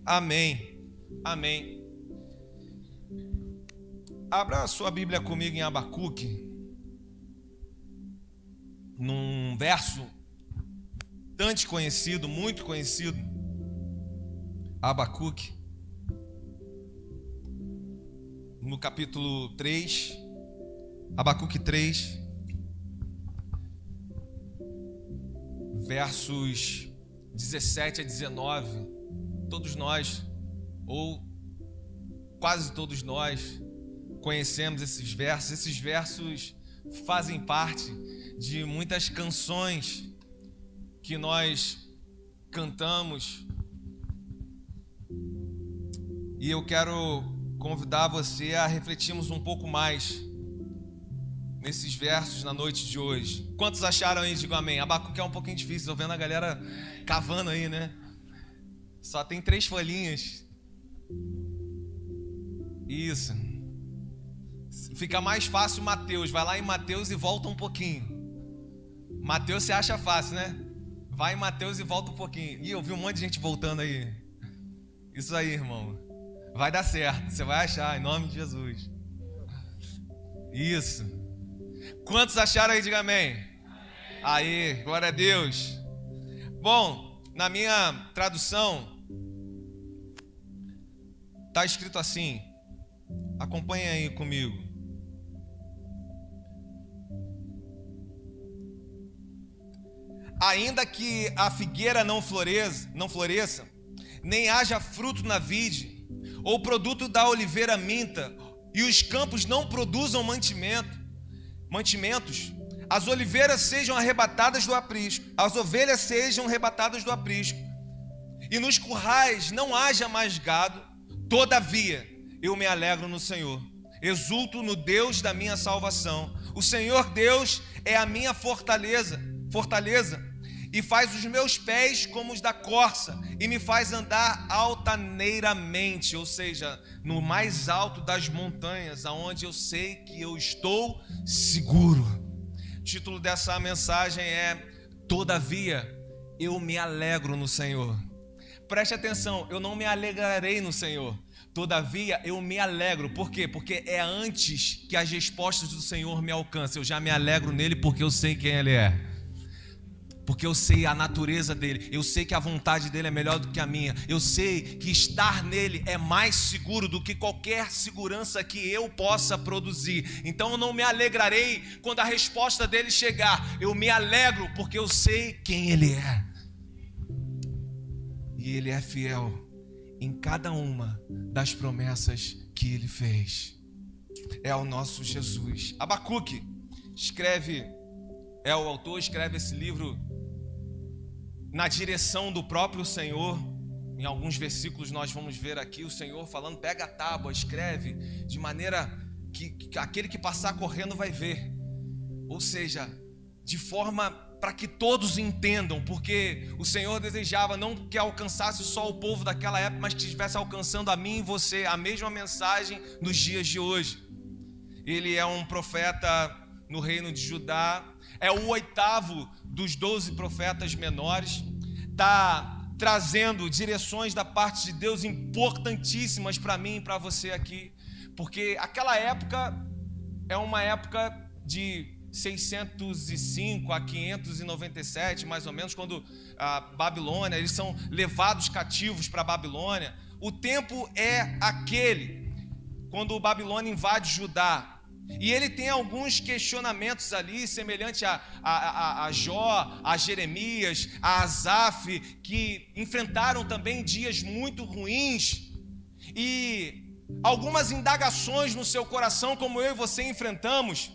Amém. Amém. Abra a sua Bíblia comigo em Abacuque, num verso bastante conhecido, muito conhecido. Abacuque, no capítulo 3, Abacuque 3, versos 17 a 19. Todos nós, ou quase todos nós, conhecemos esses versos. Esses versos fazem parte de muitas canções que nós cantamos. E eu quero convidar você a refletirmos um pouco mais nesses versos na noite de hoje. Quantos acharam aí? Digam amém. Abacuque é um pouquinho difícil, tô vendo a galera cavando aí, né? Só tem 3 folhinhas. Isso. Fica mais fácil Mateus. Vai lá em Mateus e volta um pouquinho. Mateus você acha fácil, né? Vai em Mateus e volta um pouquinho. Ih, eu vi um monte de gente voltando aí. Isso aí, irmão. Vai dar certo. Você vai achar, em nome de Jesus. Isso. Quantos acharam aí? Diga amém. Aí, glória a Deus. Bom, na minha tradução está escrito assim. Acompanhe aí comigo. Ainda que a figueira não floresça, nem haja fruto na vide, ou produto da oliveira minta, e os campos não produzam mantimentos, as oliveiras sejam arrebatadas do aprisco, as ovelhas sejam arrebatadas do aprisco, e nos currais não haja mais gado, todavia eu me alegro no Senhor, exulto no Deus da minha salvação. O Senhor Deus é a minha fortaleza, e faz os meus pés como os da corça, e me faz andar altaneiramente, ou seja, no mais alto das montanhas, aonde eu sei que eu estou seguro. O título dessa mensagem é: Todavia eu me alegro no Senhor. Preste atenção, eu não me alegrarei no Senhor, todavia eu me alegro. Por quê? Porque é antes que as respostas do Senhor me alcancem. Eu já me alegro nele porque eu sei quem ele é. Porque eu sei a natureza dele, eu sei que a vontade dele é melhor do que a minha, eu sei que estar nele é mais seguro do que qualquer segurança que eu possa produzir. Então eu não me alegrarei quando a resposta dele chegar, eu me alegro porque eu sei quem ele é. E ele é fiel em cada uma das promessas que ele fez. É o nosso Jesus. Abacuque o autor escreve esse livro na direção do próprio Senhor. Em alguns versículos nós vamos ver aqui o Senhor falando: pega a tábua, escreve, de maneira que aquele que passar correndo vai ver. Ou seja, de forma para que todos entendam, porque o Senhor desejava não que alcançasse só o povo daquela época, mas que estivesse alcançando a mim e você a mesma mensagem nos dias de hoje. Ele é um profeta no reino de Judá, é o 8º dos 12 profetas menores, está trazendo direções da parte de Deus importantíssimas para mim e para você aqui, porque aquela época é uma época de 605 a 597, mais ou menos, quando a Babilônia, eles são levados cativos para a Babilônia. O tempo é aquele, quando o Babilônia invade Judá. E ele tem alguns questionamentos ali, semelhante a Jó, a Jeremias, a Asaf, que enfrentaram também dias muito ruins, e algumas indagações no seu coração, como eu e você enfrentamos.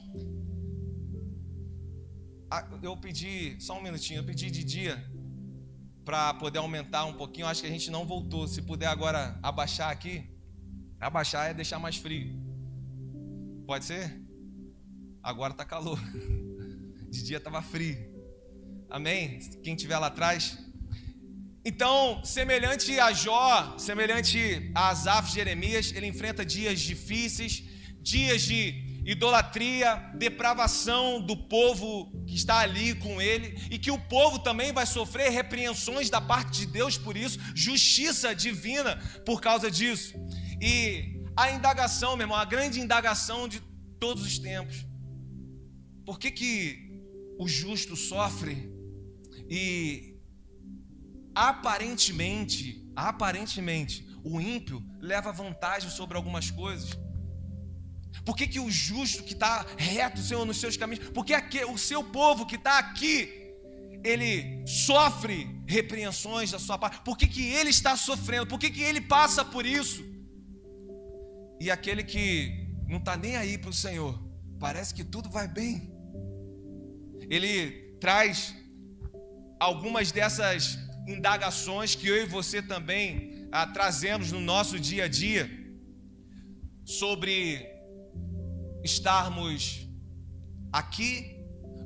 Eu pedi, só um minutinho, eu pedi de dia para poder aumentar um pouquinho. Acho que a gente não voltou. Se puder agora abaixar aqui. Abaixar é deixar mais frio. Pode ser? Agora está calor. De dia estava frio. Amém? Quem estiver lá atrás. Então, semelhante a Jó, semelhante a Asaf, Jeremias, ele enfrenta dias difíceis, dias de idolatria, depravação do povo que está ali com ele, e que o povo também vai sofrer repreensões da parte de Deus por isso, justiça divina por causa disso. E a indagação, meu irmão, a grande indagação de todos os tempos: por que o justo sofre e aparentemente o ímpio leva vantagem sobre algumas coisas? Por que o justo que está reto, Senhor, nos seus caminhos, por que o seu povo que está aqui, ele sofre repreensões da sua parte? Por que ele está sofrendo? Por que ele passa por isso? E aquele que não está nem aí para o Senhor, parece que tudo vai bem. Ele traz algumas dessas indagações que eu e você também trazemos no nosso dia a dia, sobre estarmos aqui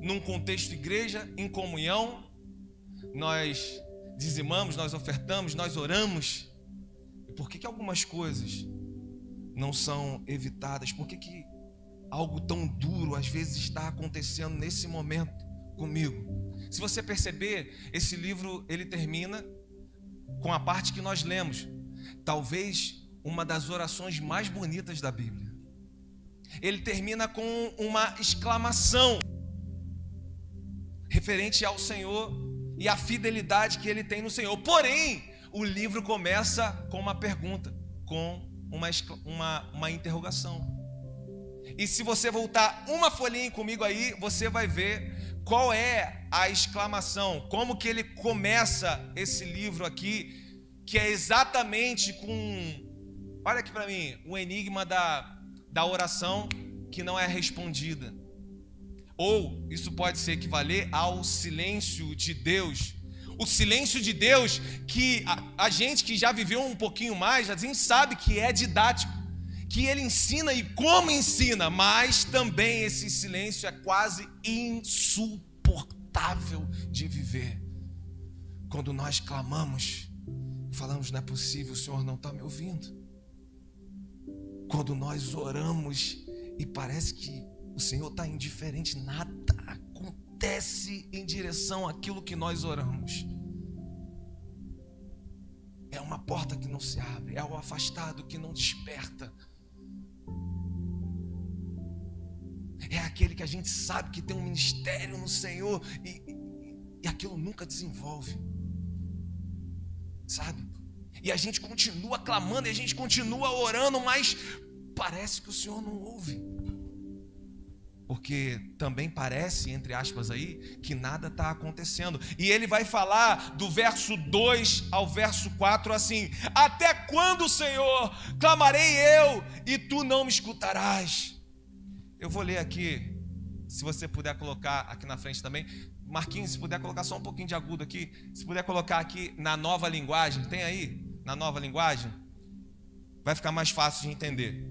num contexto igreja, em comunhão, nós dizimamos, nós ofertamos, nós oramos. E por que algumas coisas não são evitadas? Por que algo tão duro às vezes está acontecendo nesse momento comigo? Se você perceber, esse livro ele termina com a parte que nós lemos, talvez uma das orações mais bonitas da Bíblia. Ele termina com uma exclamação referente ao Senhor e a fidelidade que ele tem no Senhor. Porém, o livro começa com uma pergunta, com uma interrogação. E se você voltar uma folhinha comigo aí, você vai ver qual é a exclamação, como que ele começa esse livro aqui, que é exatamente com, olha aqui para mim, o enigma da oração que não é respondida. Ou isso pode se equivaler ao silêncio de Deus. O silêncio de Deus que a gente que já viveu um pouquinho mais, a gente sabe que é didático, que ele ensina e como ensina, mas também esse silêncio é quase insuportável de viver. Quando nós clamamos, falamos: não é possível, o Senhor não está me ouvindo. Quando nós oramos e parece que o Senhor está indiferente, nada acontece em direção àquilo que nós oramos. É uma porta que não se abre, é o afastado que não desperta. É aquele que a gente sabe que tem um ministério no Senhor e aquilo nunca desenvolve, sabe? E a gente continua clamando, e a gente continua orando, mas parece que o Senhor não ouve. Porque também parece, entre aspas aí, que nada está acontecendo. E ele vai falar do verso 2 ao verso 4 assim: até quando, Senhor, clamarei eu e tu não me escutarás? Eu vou ler aqui, se você puder colocar aqui na frente também. Marquinhos, se puder colocar só um pouquinho de agudo aqui. Se puder colocar aqui na nova linguagem. Tem aí? Na nova linguagem? Vai ficar mais fácil de entender.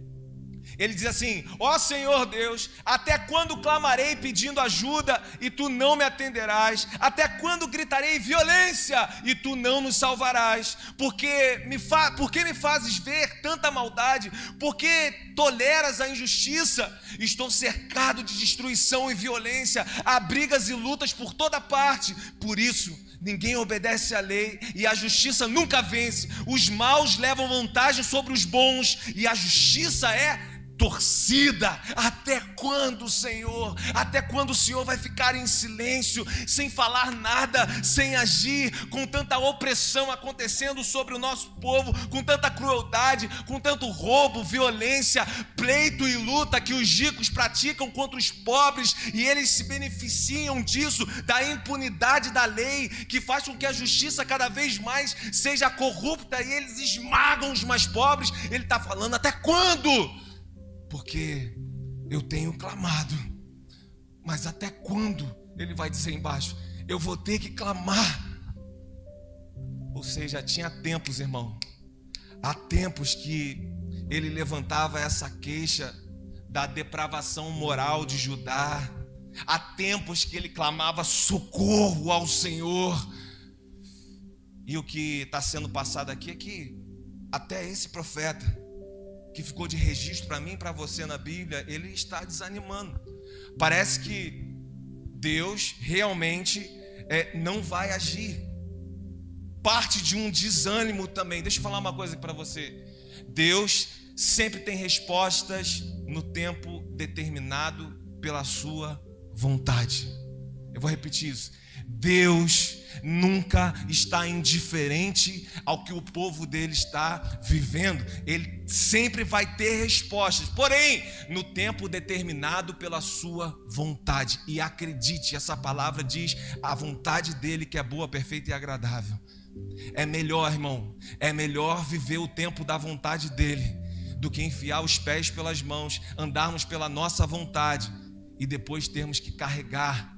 Ele diz assim: ó Senhor Deus, até quando clamarei pedindo ajuda e tu não me atenderás? Até quando gritarei violência e tu não nos salvarás? Por que me fazes ver tanta maldade? Por que toleras a injustiça? Estou cercado de destruição e violência, há brigas e lutas por toda parte. Por isso ninguém obedece à lei e a justiça nunca vence. Os maus levam vantagem sobre os bons e a justiça é torcida. Até quando, Senhor? Até quando o Senhor vai ficar em silêncio, sem falar nada, sem agir, com tanta opressão acontecendo sobre o nosso povo, com tanta crueldade, com tanto roubo, violência, pleito e luta que os ricos praticam contra os pobres, e eles se beneficiam disso, da impunidade da lei, que faz com que a justiça cada vez mais seja corrupta, e eles esmagam os mais pobres. Ele está falando: até quando? Porque eu tenho clamado, mas até quando? Ele vai dizer embaixo: eu vou ter que clamar. Ou seja, tinha tempos, irmão, há tempos que ele levantava essa queixa da depravação moral de Judá. Há tempos que ele clamava socorro ao Senhor. E o que está sendo passado aqui é que até esse profeta, que ficou de registro para mim e para você na Bíblia, ele está desanimando. Parece que Deus realmente não vai agir. Parte de um desânimo também. Deixa eu falar uma coisa para você. Deus sempre tem respostas no tempo determinado pela sua vontade. Eu vou repetir isso. Deus nunca está indiferente ao que o povo dele está vivendo. Ele sempre vai ter respostas, porém, no tempo determinado pela sua vontade. E acredite, essa palavra diz a vontade dele que é boa, perfeita e agradável. É melhor, irmão, é melhor viver o tempo da vontade dele do que enfiar os pés pelas mãos, andarmos pela nossa vontade e depois termos que carregar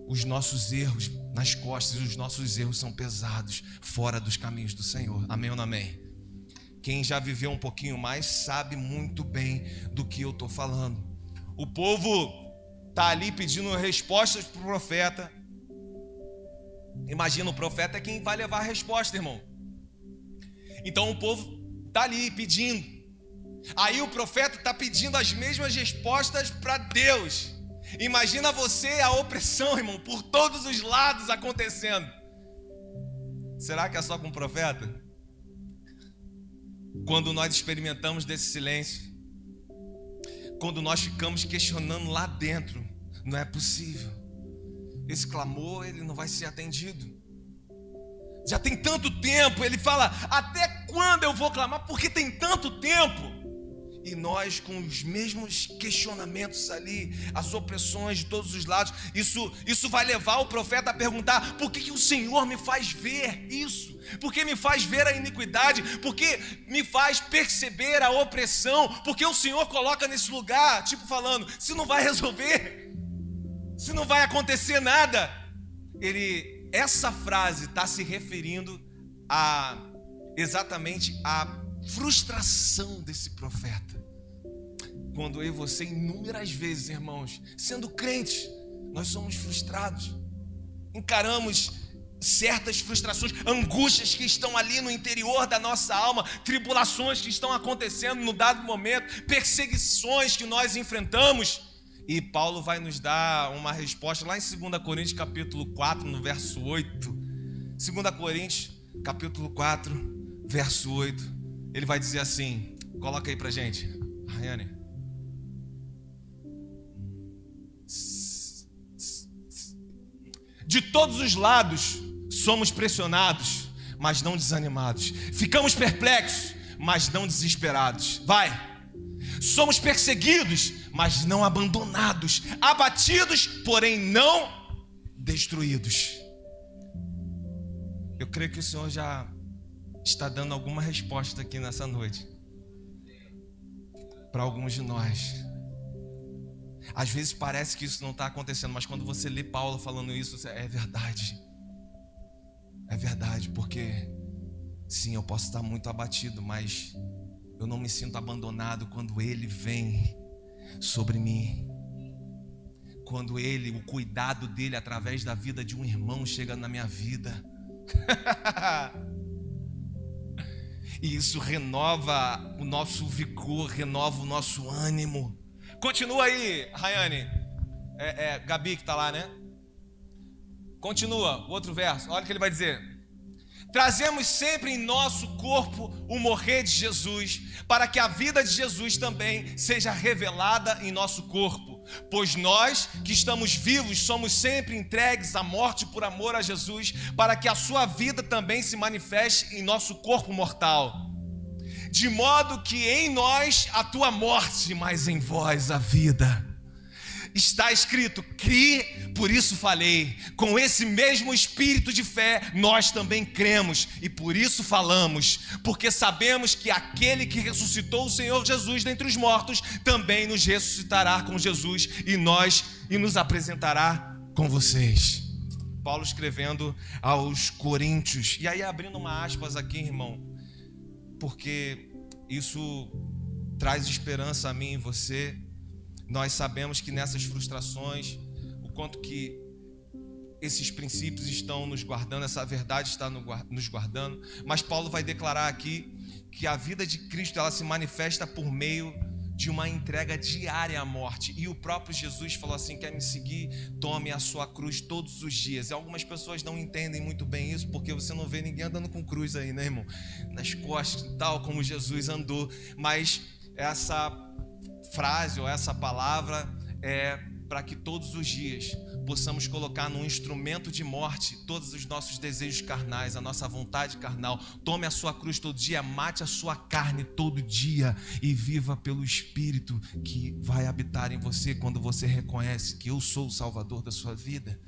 os nossos erros nas costas. E os nossos erros são pesados, fora dos caminhos do Senhor. Amém ou não amém? Quem já viveu um pouquinho mais sabe muito bem do que eu estou falando. O povo está ali pedindo respostas para o profeta. Imagina, o profeta é quem vai levar a resposta, irmão. Então o povo está ali pedindo. Aí o profeta está pedindo as mesmas respostas para Deus. Imagina você a opressão, irmão, por todos os lados acontecendo. Será que é só com o profeta? Quando nós experimentamos desse silêncio, quando nós ficamos questionando lá dentro, não é possível. Esse clamor, ele não vai ser atendido. Já tem tanto tempo, ele fala, até quando eu vou clamar? Porque tem tanto tempo. E nós com os mesmos questionamentos ali, as opressões de todos os lados, isso vai levar o profeta a perguntar, por que o Senhor me faz ver isso? Por que me faz ver a iniquidade? Por que me faz perceber a opressão? Por que o Senhor coloca nesse lugar, tipo falando, se não vai resolver, se não vai acontecer nada. Essa frase está se referindo exatamente à frustração desse profeta. Quando eu e você, inúmeras vezes, irmãos, sendo crentes, nós somos frustrados, encaramos certas frustrações, angústias que estão ali no interior da nossa alma, tribulações que estão acontecendo no dado momento, perseguições que nós enfrentamos. E Paulo vai nos dar uma resposta lá em 2 Coríntios capítulo 4, no verso 8. 2 Coríntios capítulo 4, verso 8. Ele vai dizer assim, coloca aí pra gente, Rayane. De todos os lados somos pressionados, mas não desanimados. Ficamos perplexos, mas não desesperados. Vai. Somos perseguidos, mas não abandonados. Abatidos, porém não destruídos. Eu creio que o Senhor já está dando alguma resposta aqui nessa noite para alguns de nós. Às vezes parece que isso não está acontecendo, mas quando você lê Paulo falando isso, é verdade. É verdade, porque sim, eu posso estar muito abatido, mas eu não me sinto abandonado quando Ele vem sobre mim. Quando o cuidado dele através da vida de um irmão chega na minha vida. E isso renova o nosso vigor, renova o nosso ânimo. Continua aí, Rayane. Gabi que está lá, né? Continua, o outro verso. Olha o que ele vai dizer. Trazemos sempre em nosso corpo o morrer de Jesus, para que a vida de Jesus também seja revelada em nosso corpo. Pois nós que estamos vivos somos sempre entregues à morte por amor a Jesus, para que a sua vida também se manifeste em nosso corpo mortal. De modo que em nós a tua morte, mas em vós a vida. Está escrito, criei, por isso falei. Com esse mesmo espírito de fé, nós também cremos e por isso falamos, porque sabemos que aquele que ressuscitou o Senhor Jesus dentre os mortos, também nos ressuscitará com Jesus e nos apresentará com vocês. Paulo escrevendo aos Coríntios. E aí abrindo uma aspas aqui, irmão, porque isso traz esperança a mim e você. Nós sabemos que nessas frustrações, o quanto que esses princípios estão nos guardando, essa verdade está nos guardando. Mas Paulo vai declarar aqui que a vida de Cristo ela se manifesta por meio de uma entrega diária à morte. E o próprio Jesus falou assim: quer me seguir? Tome a sua cruz todos os dias. E algumas pessoas não entendem muito bem isso, porque você não vê ninguém andando com cruz aí, né, irmão? Nas costas e tal, como Jesus andou. Mas essa frase ou essa palavra é para que todos os dias possamos colocar num instrumento de morte todos os nossos desejos carnais, a nossa vontade carnal. Tome a sua cruz todo dia, mate a sua carne todo dia e viva pelo Espírito que vai habitar em você quando você reconhece que eu sou o Salvador da sua vida.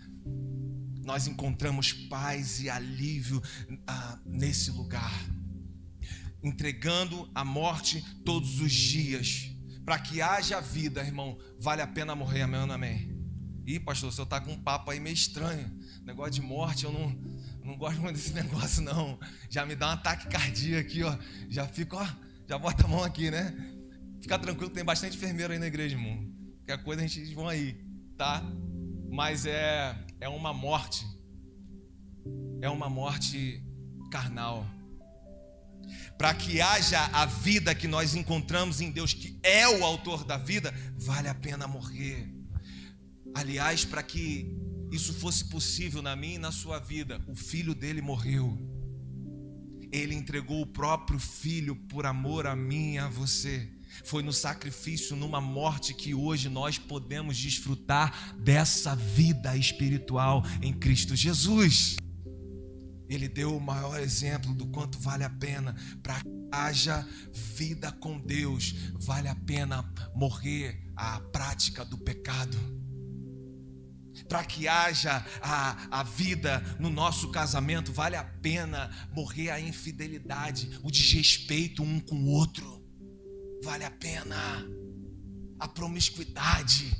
Nós encontramos paz e alívio nesse lugar, entregando a morte todos os dias. Para que haja vida, irmão, vale a pena morrer, amém ou amém? Ih, pastor, o senhor está com um papo aí meio estranho. Negócio de morte, eu não gosto muito desse negócio, não. Já me dá um ataque cardíaco aqui, ó. Já fico, ó, já bota a mão aqui, né? Fica tranquilo, tem bastante enfermeiro aí na igreja, irmão. Qualquer coisa a gente vão aí, tá? Mas é uma morte. É uma morte carnal. Para que haja a vida que nós encontramos em Deus, que é o autor da vida, vale a pena morrer. Aliás, para que isso fosse possível na minha e na sua vida, o filho dele morreu. Ele entregou o próprio filho por amor a mim e a você. Foi no sacrifício, numa morte, que hoje nós podemos desfrutar dessa vida espiritual em Cristo Jesus. Ele deu o maior exemplo do quanto vale a pena. Para que haja vida com Deus, vale a pena morrer à prática do pecado. Para que haja a vida no nosso casamento, vale a pena morrer à infidelidade, o desrespeito um com o outro. Vale a pena a promiscuidade.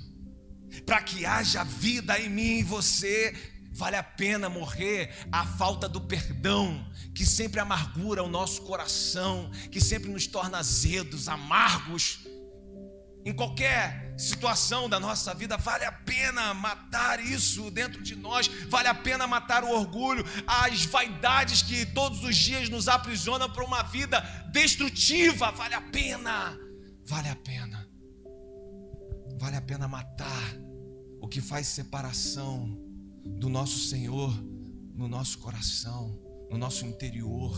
Para que haja vida em mim e você, vale a pena morrer a falta do perdão, que sempre amargura o nosso coração, que sempre nos torna azedos, amargos. Em qualquer situação da nossa vida, vale a pena matar isso dentro de nós, vale a pena matar o orgulho, as vaidades que todos os dias nos aprisionam para uma vida destrutiva. Vale a pena, vale a pena, vale a pena matar o que faz separação do nosso Senhor no nosso coração, no nosso interior.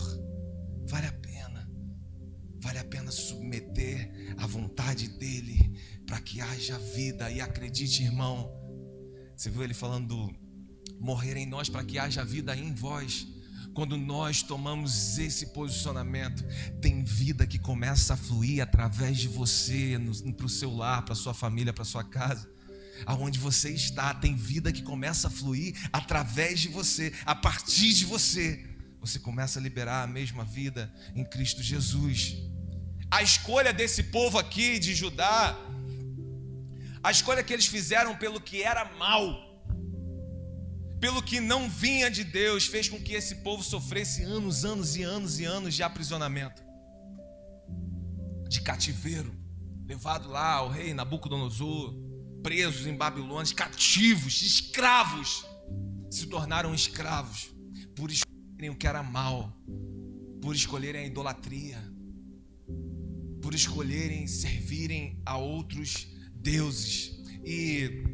Vale a pena submeter à vontade dele para que haja vida. E acredite, irmão, você viu ele falando morrer em nós para que haja vida em vós. Quando nós tomamos esse posicionamento, tem vida que começa a fluir através de você, para o seu lar, para a sua família, para a sua casa. Aonde você está, tem vida que começa a fluir através de você. A partir de você, você começa a liberar a mesma vida em Cristo Jesus. A escolha desse povo aqui de Judá, a escolha que eles fizeram pelo que era mal, pelo que não vinha de Deus, fez com que esse povo sofresse anos e anos de aprisionamento, de cativeiro, levado lá ao rei Nabucodonosor, presos em Babilônia, cativos, escravos, se tornaram escravos por escolherem o que era mal, por escolherem a idolatria, por escolherem servirem a outros deuses. E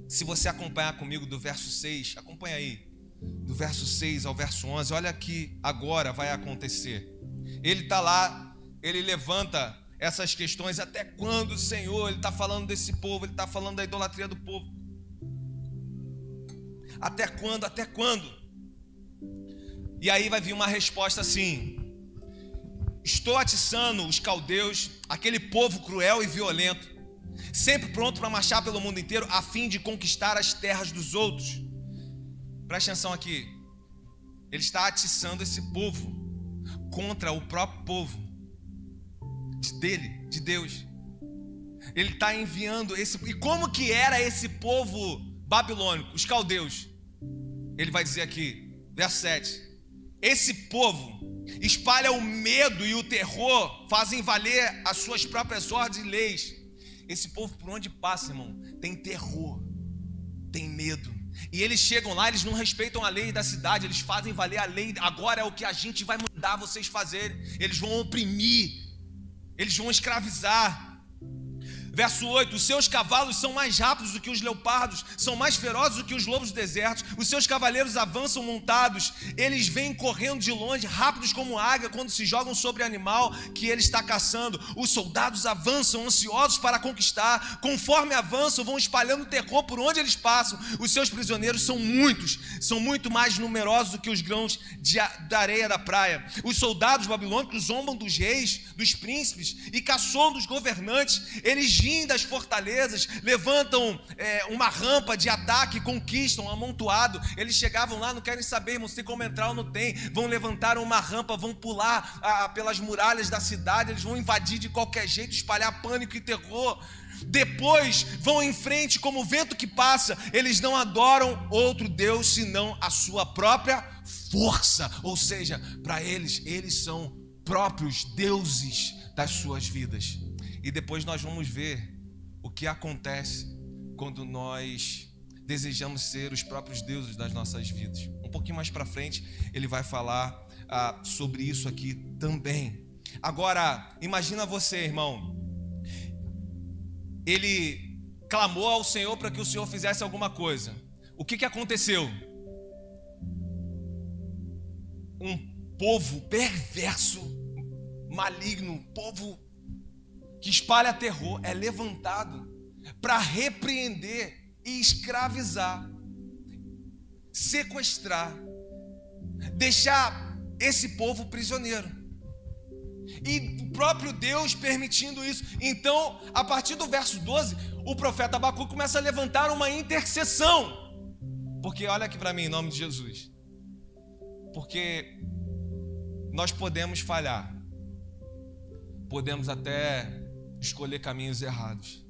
se você acompanhar comigo do verso 6, acompanha aí, do verso 6 ao verso 11, olha que agora vai acontecer. Ele está lá, ele levanta essas questões. Até quando, Senhor? Ele está falando desse povo, ele está falando da idolatria do povo. Até quando? Até quando? E aí vai vir uma resposta assim: estou atiçando os caldeus, aquele povo cruel e violento, sempre pronto para marchar pelo mundo inteiro, a fim de conquistar as terras dos outros. Presta atenção aqui. Ele está atiçando esse povo contra o próprio povo de Deus. Ele está enviando esse. E como que era esse povo babilônico, os caldeus? Ele vai dizer aqui, verso 7: esse povo espalha o medo e o terror, fazem valer as suas próprias ordens e leis. Esse povo, por onde passa, irmão, tem terror, tem medo. E eles chegam lá, eles não respeitam a lei da cidade, eles fazem valer a lei. Agora é o que a gente vai mandar. mandar vocês fazerem, eles vão oprimir, eles vão escravizar. Verso 8, os seus cavalos são mais rápidos do que os leopardos, são mais ferozes do que os lobos desertos, os seus cavaleiros avançam montados, eles vêm correndo de longe, rápidos como águia quando se jogam sobre o animal que ele está caçando. Os soldados avançam ansiosos para conquistar, conforme avançam vão espalhando terror por onde eles passam. Os seus prisioneiros são muitos, são muito mais numerosos do que os grãos da areia da praia. Os soldados babilônicos zombam dos reis, dos príncipes e caçoam dos governantes. Eles das fortalezas, levantam uma rampa de ataque, conquistam um amontoado. Eles chegavam lá, não querem saber, irmão, se tem como entrar ou não tem. Vão levantar uma rampa, vão pular pelas muralhas da cidade, eles vão invadir de qualquer jeito, espalhar pânico e terror. Depois vão em frente como o vento que passa. Eles não adoram outro Deus senão a sua própria força. Ou seja, para eles são próprios deuses das suas vidas. E depois nós vamos ver o que acontece quando nós desejamos ser os próprios deuses das nossas vidas. Um pouquinho mais para frente ele vai falar sobre isso aqui também. Agora, imagina você, irmão. Ele clamou ao Senhor para que o Senhor fizesse alguma coisa. O que aconteceu? Um povo perverso, maligno, um povo que espalha terror, é levantado para repreender e escravizar, sequestrar, deixar esse povo prisioneiro. E o próprio Deus permitindo isso. Então, a partir do verso 12, o profeta Abacuque começa a levantar uma intercessão. Porque olha aqui para mim, em nome de Jesus. Porque nós podemos falhar, podemos até escolher caminhos errados,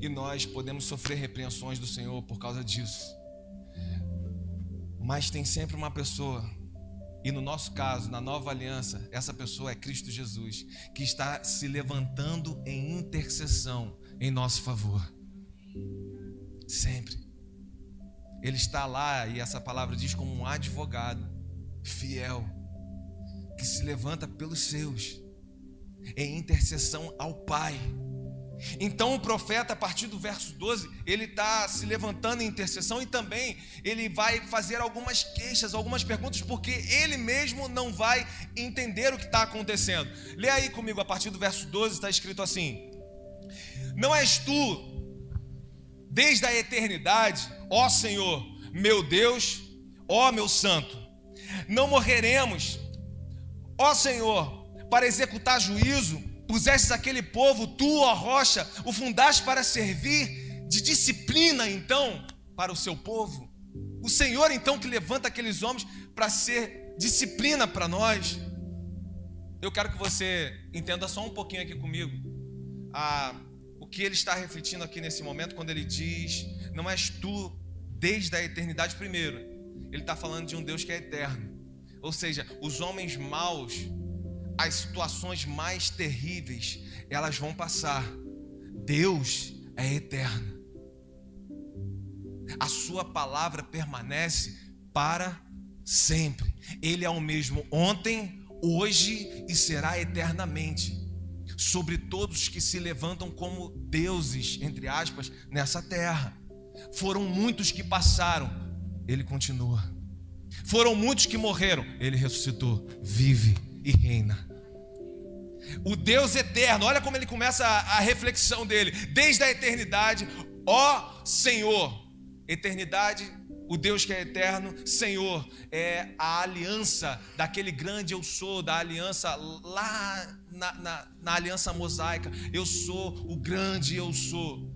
e nós podemos sofrer repreensões do Senhor por causa disso. Mas tem sempre uma pessoa, e no nosso caso, na nova aliança, essa pessoa é Cristo Jesus, que está se levantando em intercessão em nosso favor. Sempre. Ele está lá, e essa palavra diz, como um advogado fiel, que se levanta pelos seus, em intercessão ao Pai. Então o profeta, a partir do verso 12, ele está se levantando em intercessão, e também ele vai fazer algumas queixas, algumas perguntas, porque ele mesmo não vai entender o que está acontecendo. Lê aí comigo, a partir do verso 12, está escrito assim: não és tu, desde a eternidade, ó Senhor, meu Deus, ó meu santo, não morreremos, ó Senhor, para executar juízo, pusestes aquele povo, tu, ó rocha, o fundaste para servir de disciplina, então, para o seu povo. O Senhor, então, que levanta aqueles homens para ser disciplina para nós. Eu quero que você entenda só um pouquinho aqui comigo o que ele está refletindo aqui nesse momento, quando ele diz, não és tu desde a eternidade. Primeiro, ele está falando de um Deus que é eterno. Ou seja, os homens maus, as situações mais terríveis, elas vão passar. Deus é eterno. A sua palavra permanece para sempre. Ele é o mesmo ontem, hoje e será eternamente sobre todos que se levantam como deuses, entre aspas, nessa terra. Foram muitos que passaram, ele continua. Foram muitos que morreram, ele ressuscitou, vive e reina. O Deus eterno, olha como ele começa a reflexão dele. Desde a eternidade, ó Senhor. Eternidade, o Deus que é eterno. Senhor é a aliança daquele grande eu sou, da aliança lá na aliança mosaica. Eu sou o grande eu sou,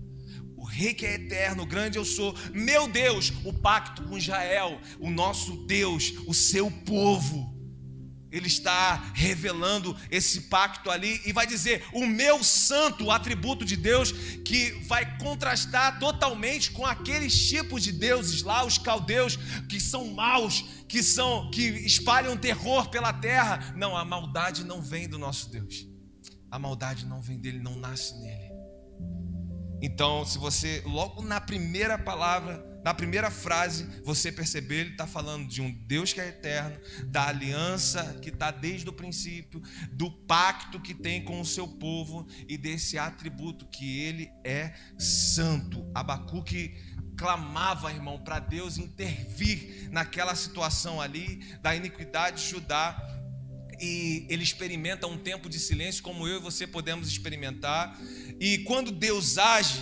o rei que é eterno, o grande eu sou. Meu Deus, o pacto com Israel, o nosso Deus, o seu povo. Ele está revelando esse pacto ali e vai dizer, o meu santo, o atributo de Deus, que vai contrastar totalmente com aqueles tipos de deuses lá, os caldeus, que são maus, que espalham terror pela terra. Não, a maldade não vem do nosso Deus. A maldade não vem dele, não nasce nele. Então, se você, logo na primeira palavra na primeira frase, você perceber, ele está falando de um Deus que é eterno, da aliança que está desde o princípio, do pacto que tem com o seu povo e desse atributo que ele é santo. Abacuque clamava, irmão, para Deus intervir naquela situação ali da iniquidade de Judá. E ele experimenta um tempo de silêncio como eu e você podemos experimentar. E quando Deus age,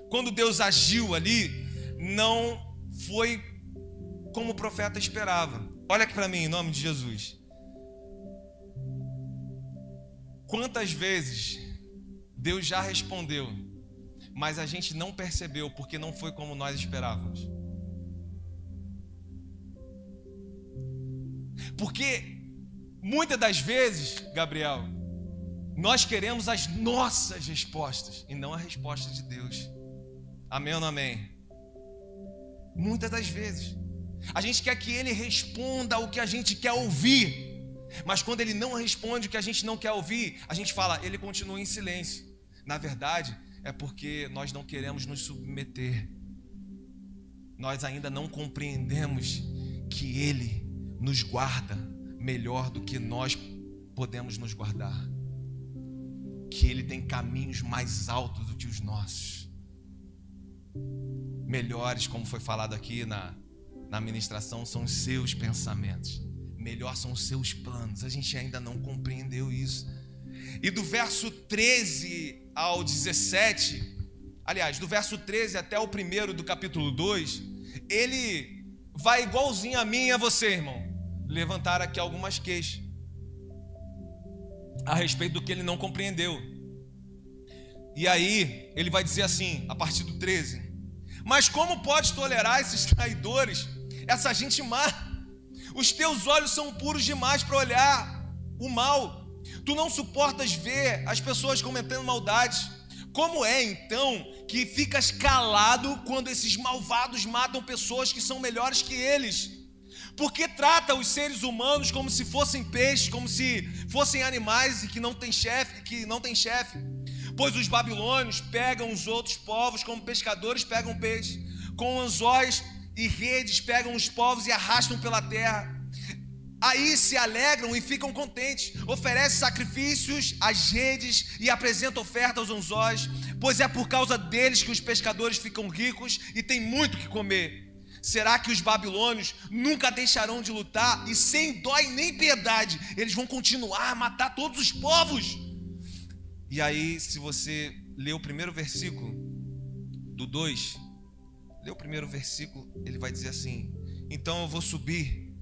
quando Deus agiu ali, não foi como o profeta esperava. Olha aqui para mim, em nome de Jesus. Quantas vezes Deus já respondeu, mas a gente não percebeu porque não foi como nós esperávamos? Porque muitas das vezes, Gabriel, nós queremos as nossas respostas e não a resposta de Deus. Amém ou não amém? Muitas das vezes a gente quer que Ele responda o que a gente quer ouvir, mas quando Ele não responde o que a gente não quer ouvir, a gente fala, Ele continua em silêncio. Na verdade, é porque nós não queremos nos submeter. Nós ainda não compreendemos que Ele nos guarda melhor do que nós podemos nos guardar, que Ele tem caminhos mais altos do que os nossos, melhores, como foi falado aqui na ministração, são os seus pensamentos, melhor são os seus planos. A gente ainda não compreendeu isso. E do verso 13 ao 17, aliás, do verso 13 até o primeiro do capítulo 2, ele vai igualzinho a mim e a você, irmão, levantar aqui algumas queixas a respeito do que ele não compreendeu. E aí ele vai dizer assim, a partir do 13: mas como podes tolerar esses traidores, essa gente má? Os teus olhos são puros demais para olhar o mal. Tu não suportas ver as pessoas cometendo maldades. Como é então que ficas calado quando esses malvados matam pessoas que são melhores que eles? Porque trata os seres humanos como se fossem peixes, como se fossem animais e que não tem chefe, Pois os babilônios pegam os outros povos como pescadores pegam peixe, com anzóis e redes pegam os povos e arrastam pela terra. Aí se alegram e ficam contentes, oferecem sacrifícios às redes e apresentam oferta aos anzóis, pois é por causa deles que os pescadores ficam ricos e têm muito que comer. Será que os babilônios nunca deixarão de lutar e sem dó e nem piedade eles vão continuar a matar todos os povos? E aí, se você ler o primeiro versículo do 2, lê o primeiro versículo, ele vai dizer assim: então eu vou subir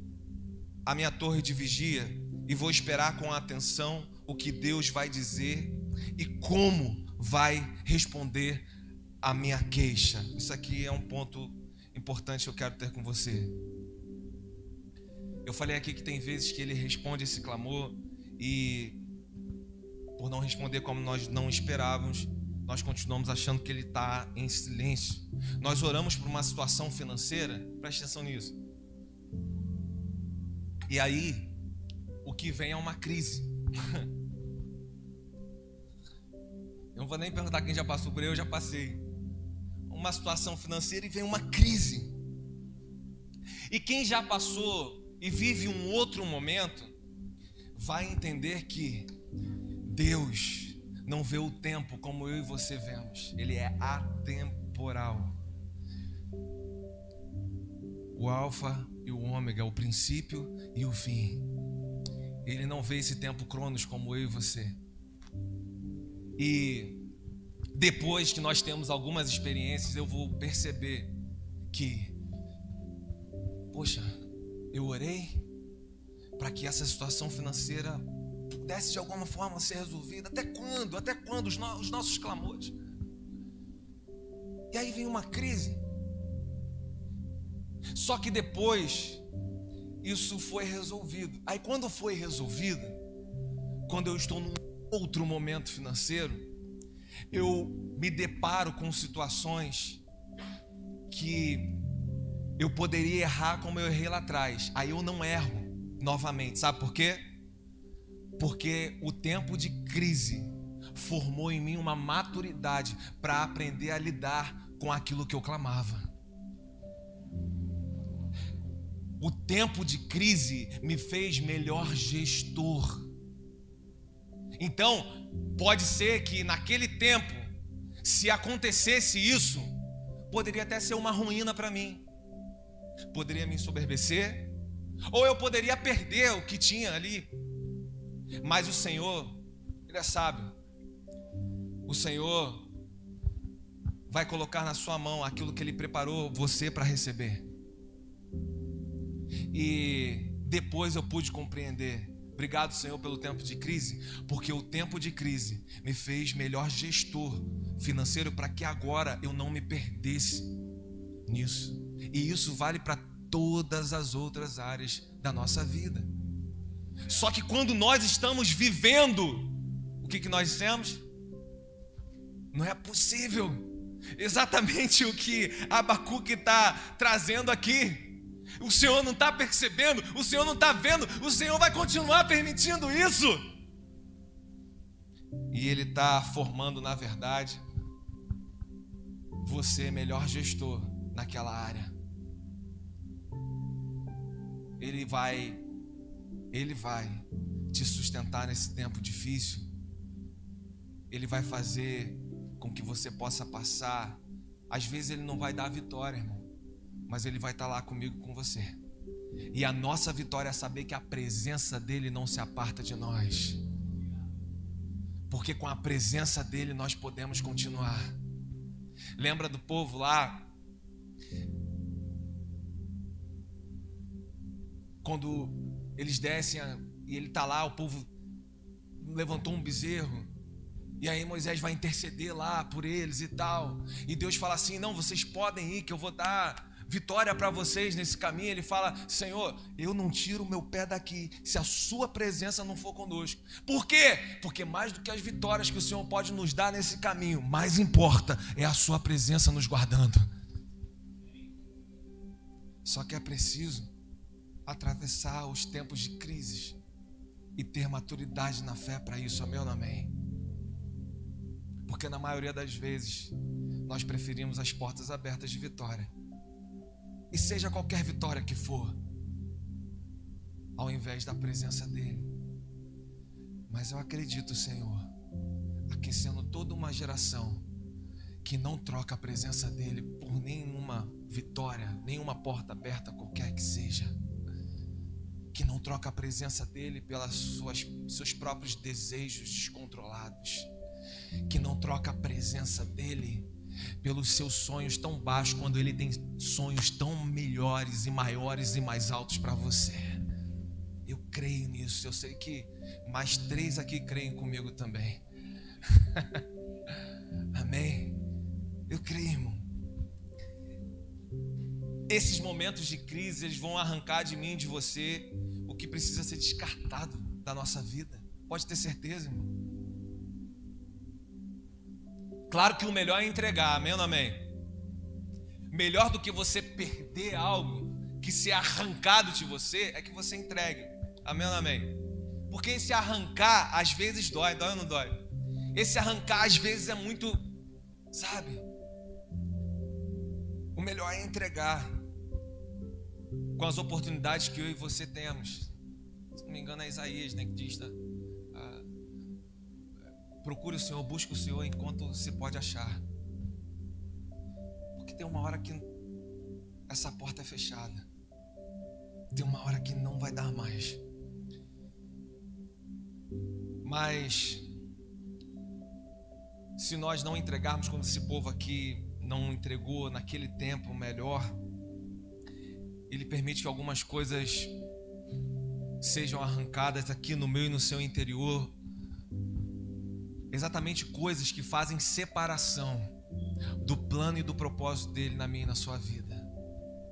a minha torre de vigia e vou esperar com atenção o que Deus vai dizer e como vai responder a minha queixa. Isso aqui é um ponto importante que eu quero ter com você. Eu falei aqui que tem vezes que ele responde esse clamor e, por não responder como nós não esperávamos, nós continuamos achando que ele está em silêncio. Nós oramos por uma situação financeira, preste atenção nisso, e aí o que vem é uma crise. Eu não vou nem perguntar quem já passou por aí, eu já passei. Uma situação financeira e vem uma crise. E quem já passou e vive um outro momento vai entender que Deus não vê o tempo como eu e você vemos. Ele é atemporal. O alfa e o ômega, o princípio e o fim. Ele não vê esse tempo cronos como eu e você. E depois que nós temos algumas experiências, eu vou perceber que, poxa, eu orei para que essa situação financeira pudesse de alguma forma ser resolvida. Até quando? Até quando os nossos clamores? E aí vem uma crise. Só que depois isso foi resolvido. Aí quando foi resolvido, quando eu estou num outro momento financeiro, eu me deparo com situações que eu poderia errar como eu errei lá atrás. Aí eu não erro novamente. Sabe por quê? Porque o tempo de crise formou em mim uma maturidade para aprender a lidar com aquilo que eu clamava. O tempo de crise me fez melhor gestor. Então, pode ser que naquele tempo, se acontecesse isso, poderia até ser uma ruína para mim. Poderia me ensoberbecer, ou eu poderia perder o que tinha ali. Mas o Senhor, Ele é sábio. O Senhor vai colocar na sua mão aquilo que Ele preparou você para receber. E depois eu pude compreender. Obrigado, Senhor, pelo tempo de crise, porque o tempo de crise me fez melhor gestor financeiro para que agora eu não me perdesse nisso. E isso vale para todas as outras áreas da nossa vida. Só que quando nós estamos vivendo, o que nós dissemos? Não é possível. Exatamente o que Abacuque está trazendo aqui. O Senhor não está percebendo, o Senhor não está vendo, o Senhor vai continuar permitindo isso. E Ele está formando, na verdade, você melhor gestor naquela área. Ele vai te sustentar nesse tempo difícil. Ele vai fazer com que você possa passar. Às vezes Ele não vai dar a vitória, irmão, mas Ele vai estar lá comigo, com você. E a nossa vitória é saber que a presença dEle não se aparta de nós, porque com a presença dEle nós podemos continuar. Lembra do povo lá, quando eles descem e ele está lá, o povo levantou um bezerro, e aí Moisés vai interceder lá por eles e tal, e Deus fala assim: não, vocês podem ir, que eu vou dar vitória para vocês nesse caminho. Ele fala: Senhor, eu não tiro o meu pé daqui se a sua presença não for conosco. Por quê? Porque mais do que as vitórias que o Senhor pode nos dar nesse caminho, mais importa é a sua presença nos guardando. Só que é preciso atravessar os tempos de crises e ter maturidade na fé para isso, amém ou não amém? Porque na maioria das vezes nós preferimos as portas abertas de vitória, e seja qualquer vitória que for, ao invés da presença dEle. Mas eu acredito, Senhor, aquecendo toda uma geração que não troca a presença dEle por nenhuma vitória, nenhuma porta aberta qualquer que seja, que não troca a presença dEle pelos seus próprios desejos descontrolados, que não troca a presença dEle pelos seus sonhos tão baixos, quando Ele tem sonhos tão melhores e maiores e mais altos para você. Eu creio nisso. Eu sei que mais 3 aqui creem comigo também. Amém? Eu creio, irmão. Esses momentos de crise, eles vão arrancar de mim, de você, o que precisa ser descartado da nossa vida. Pode ter certeza, irmão. Claro que o melhor é entregar, amém ou não amém? Melhor do que você perder algo que ser arrancado de você, é que você entregue, amém ou não amém? Porque esse arrancar às vezes dói ou não dói? Esse arrancar às vezes é muito, sabe? O melhor é entregar com as oportunidades que eu e você temos. Se não me engano é Isaías, né, que diz, tá? Procure o Senhor, busque o Senhor enquanto se pode achar. Porque tem uma hora que essa porta é fechada. Tem uma hora que não vai dar mais. Mas se nós não entregarmos, como esse povo aqui não entregou naquele tempo melhor, Ele permite que algumas coisas sejam arrancadas aqui no meu e no seu interior. Exatamente coisas que fazem separação do plano e do propósito dele na minha e na sua vida.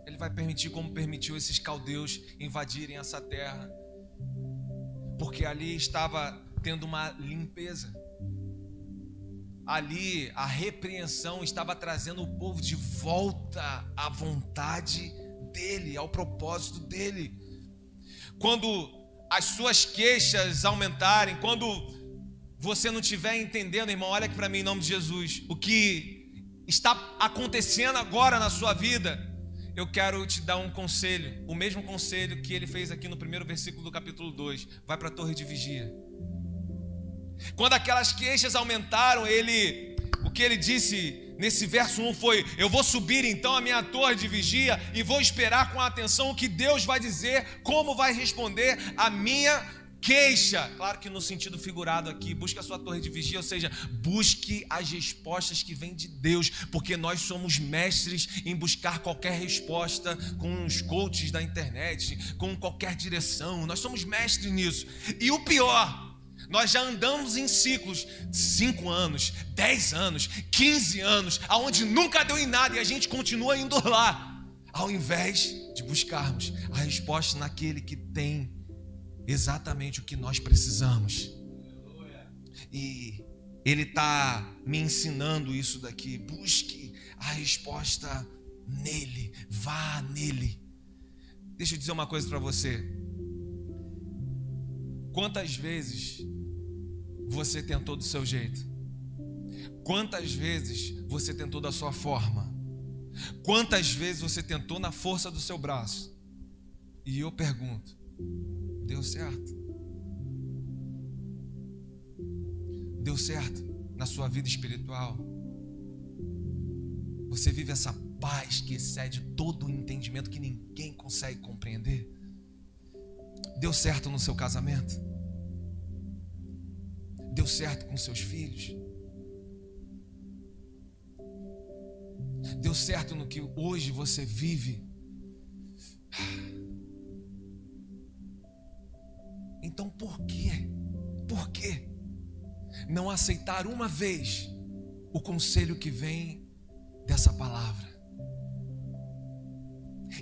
Ele vai permitir, como permitiu esses caldeus invadirem essa terra, porque ali estava tendo uma limpeza. Ali a repreensão estava trazendo o povo de volta à vontade dele, ao propósito dele. Quando as suas queixas aumentarem, quando você não estiver entendendo, irmão, olha aqui para mim em nome de Jesus, o que está acontecendo agora na sua vida, eu quero te dar um conselho, o mesmo conselho que ele fez aqui no primeiro versículo do capítulo 2. Vai para a torre de vigia. Quando aquelas queixas aumentaram, o que ele disse nesse verso 1 foi: eu vou subir então a minha torre de vigia e vou esperar com atenção o que Deus vai dizer, como vai responder a minha queixa. Claro que no sentido figurado aqui, busque a sua torre de vigia, ou seja, busque as respostas que vêm de Deus, porque nós somos mestres em buscar qualquer resposta com os coaches da internet, com qualquer direção. Nós somos mestres nisso. E o pior, nós já andamos em ciclos de 5 anos, 10 anos, 15 anos, aonde nunca deu em nada e a gente continua indo lá, ao invés de buscarmos a resposta naquele que tem exatamente o que nós precisamos. E ele está me ensinando isso daqui. Busque a resposta nele, vá nele. Deixa eu dizer uma coisa para você. Quantas vezes você tentou do seu jeito? Quantas vezes você tentou da sua forma? Quantas vezes você tentou na força do seu braço? E eu pergunto: deu certo? Deu certo na sua vida espiritual? Você vive essa paz que excede todo o entendimento, que ninguém consegue compreender? Deu certo no seu casamento? Deu certo com seus filhos? Deu certo no que hoje você vive? Então por quê? Por quê não aceitar uma vez o conselho que vem dessa palavra?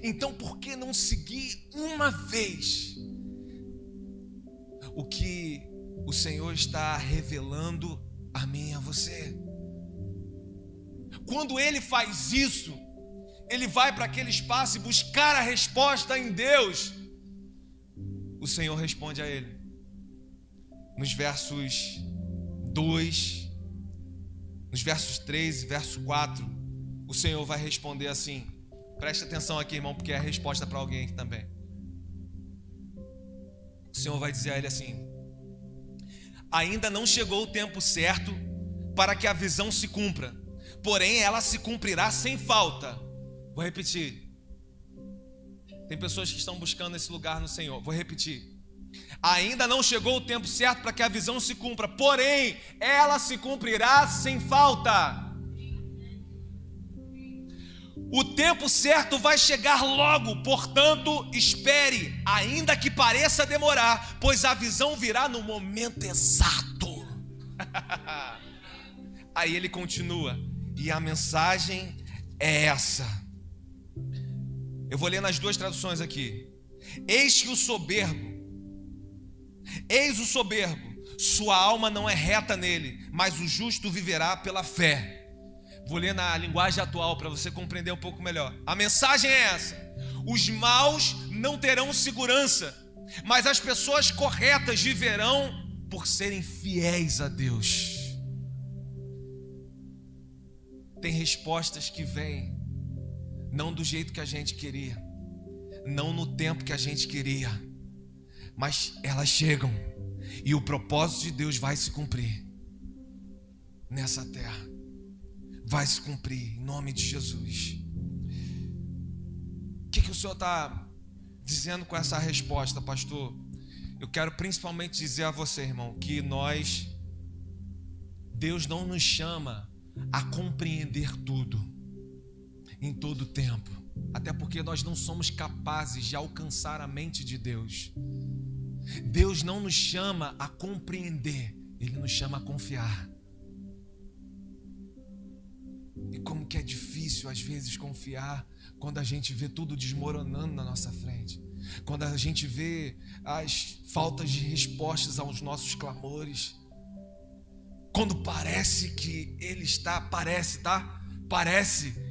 Então por que não seguir uma vez o que o Senhor está revelando a mim e a você? Quando Ele faz isso, Ele vai para aquele espaço e buscar a resposta em Deus. O Senhor responde a ele. Nos versos 2, nos versos 3 e verso 4, o Senhor vai responder assim. Preste atenção aqui, irmão, porque é a resposta para alguém aqui também. O Senhor vai dizer a ele assim: ainda não chegou o tempo certo para que a visão se cumpra, porém ela se cumprirá sem falta. Vou repetir. Tem pessoas que estão buscando esse lugar no Senhor. Vou repetir. Ainda não chegou o tempo certo para que a visão se cumpra, porém ela se cumprirá sem falta. O tempo certo vai chegar logo, portanto espere, ainda que pareça demorar, pois a visão virá no momento exato. Aí ele continua, e a mensagem é essa. Eu vou ler nas duas traduções aqui. Eis o soberbo, sua alma não é reta nele, mas o justo viverá pela fé. Vou ler na linguagem atual para você compreender um pouco melhor. A mensagem é essa: os maus não terão segurança, mas as pessoas corretas viverão por serem fiéis a Deus. Tem respostas que vêm não do jeito que a gente queria, não no tempo que a gente queria, mas elas chegam e o propósito de Deus vai se cumprir nessa terra. Vai se cumprir em nome de Jesus. O que o Senhor está dizendo com essa resposta, pastor? Eu quero principalmente dizer a você, irmão, que Deus não nos chama a compreender tudo em todo tempo, até porque nós não somos capazes de alcançar a mente de Deus. Deus não nos chama a compreender, Ele nos chama a confiar. E como que é difícil às vezes confiar quando a gente vê tudo desmoronando na nossa frente, quando a gente vê as faltas de respostas aos nossos clamores, quando parece que Ele está, parece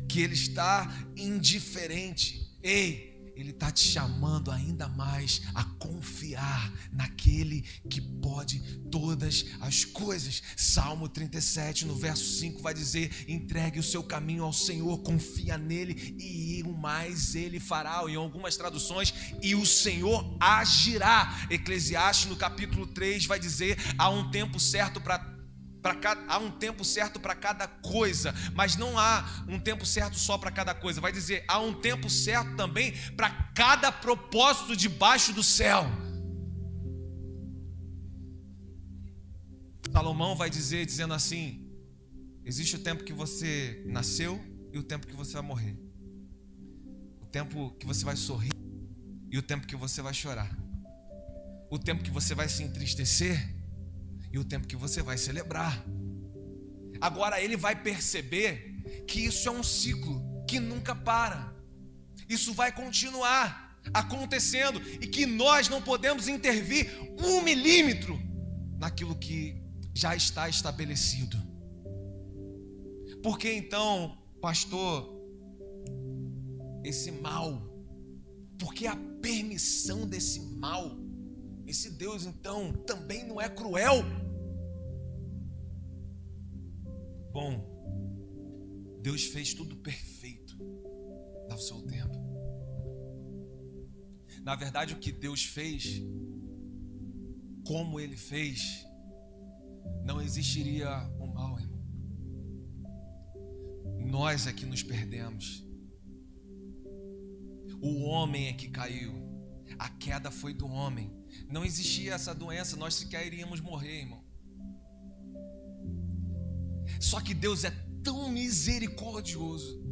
que Ele está indiferente. Ei, Ele está te chamando ainda mais a confiar naquele que pode todas as coisas. Salmo 37, no verso 5, vai dizer: entregue o seu caminho ao Senhor, confia nele e o mais ele fará. Ou em algumas traduções, e o Senhor agirá. Eclesiastes, no capítulo 3, vai dizer: há um tempo certo há um tempo certo para cada coisa, mas não há um tempo certo só para cada coisa. Vai dizer: há um tempo certo também para cada propósito debaixo do céu. Salomão vai dizer, dizendo assim: existe o tempo que você nasceu e o tempo que você vai morrer, o tempo que você vai sorrir e o tempo que você vai chorar, o tempo que você vai se entristecer e o tempo que você vai celebrar. Agora ele vai perceber que isso é um ciclo que nunca para. Isso vai continuar acontecendo e que nós não podemos intervir 1 milímetro naquilo que já está estabelecido. Por que então, pastor, esse mal? Por que a permissão desse mal? Esse Deus então também não é cruel? Bom, Deus fez tudo perfeito ao seu tempo. Na verdade, o que Deus fez, como Ele fez, não existiria o mal, irmão. Nós é que nos perdemos. O homem é que caiu. A queda foi do homem. Não existia essa doença, nós sequer iríamos morrer, irmão. Só que Deus é tão misericordioso